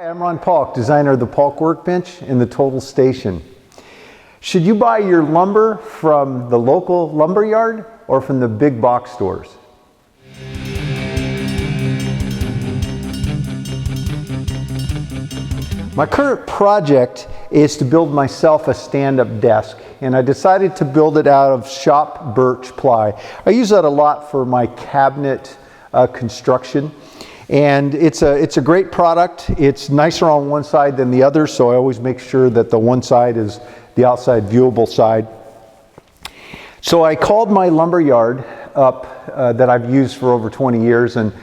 Hi, I'm Ron Paulk, designer of the Paulk Workbench and the Total Station. Should you buy your lumber from the local lumber yard or from the big box stores? My current project is to build myself a stand-up desk, and I decided to build it out of shop birch ply. I use that a lot for my cabinet construction. And it's a great product. It's nicer on one side than the other, so I always make sure that the one side is the outside viewable side. So I called my lumber yard up that I've used for over 20 years, and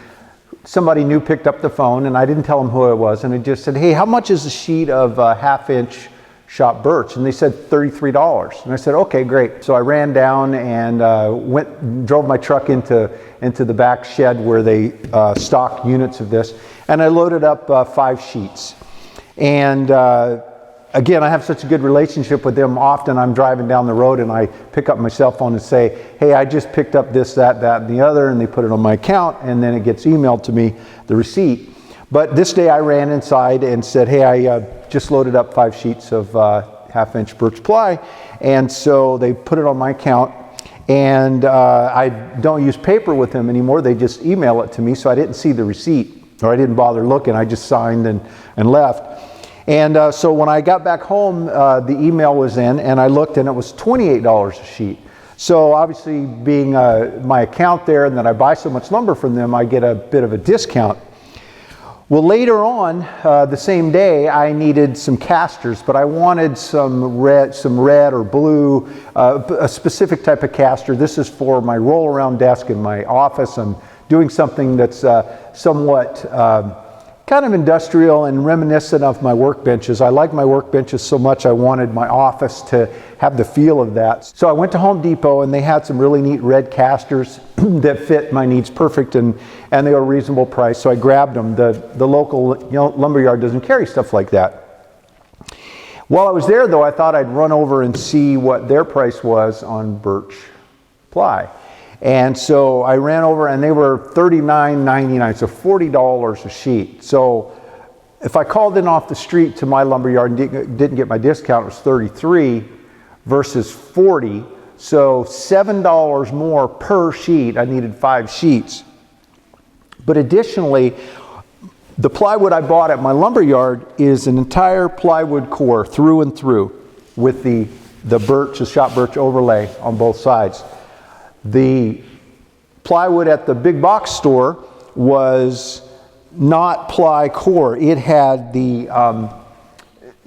somebody new picked up the phone, and I didn't tell them who it was, and I just said, hey, how much is a sheet of half-inch shop birch? And they said $33. And I said, okay, great. So I ran down and drove my truck into the back shed where they stock units of this, and I loaded up 5 sheets. And again, I have such a good relationship with them. Often I'm driving down the road and I pick up my cell phone and say, hey, I just picked up this, that, and the other, and they put it on my account, and then it gets emailed to me, the receipt. But this day I ran inside and said, hey, I just loaded up 5 sheets of half-inch birch ply, and so they put it on my account. And I don't use paper with them anymore. They just email it to me, so I didn't see the receipt, or I didn't bother looking. I just signed and left. And so when I got back home, the email was in, and I looked, and it was $28 a sheet. So obviously, being my account there and that I buy so much lumber from them, I get a bit of a discount. Well, later on, the same day, I needed some casters, but I wanted some red or blue, a specific type of caster. This is for my roll-around desk in my office. I'm doing something that's somewhat kind of industrial and reminiscent of my workbenches. I like my workbenches so much, I wanted my office to have the feel of that. So I went to Home Depot, and they had some really neat red casters that fit my needs perfect, and they were a reasonable price, so I grabbed them. The local lumber yard doesn't carry stuff like that. While I was there, though, I thought I'd run over and see what their price was on birch ply. And so I ran over, and they were $39.99, so $40 a sheet. So if I called in off the street to my lumber yard and didn't get my discount, it was $33 versus $40. So $7 more per sheet. I needed 5 sheets. But additionally, the plywood I bought at my lumber yard is an entire plywood core through and through with the birch, the shop birch overlay on both sides. The plywood at the big box store was not ply core. It had the,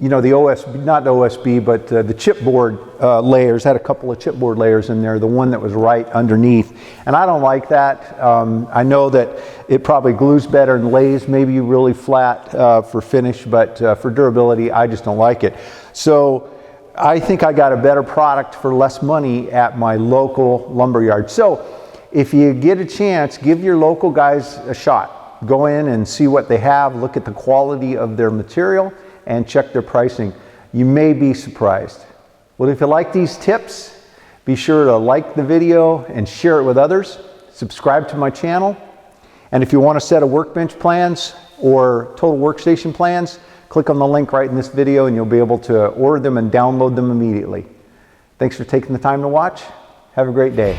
the OSB, not OSB, but the chipboard layers, had a couple of chipboard layers in there, the one that was right underneath. And I don't like that. I know that it probably glues better and lays maybe really flat for finish, but for durability, I just don't like it. So I think I got a better product for less money at my local lumber yard. So if you get a chance, give your local guys a shot. Go in and see what they have, look at the quality of their material, and check their pricing. You may be surprised. Well, if you like these tips, be sure to like the video and share it with others. Subscribe to my channel. And if you want a set of workbench plans or total workstation plans, click on the link right in this video and you'll be able to order them and download them immediately. Thanks for taking the time to watch. Have a great day.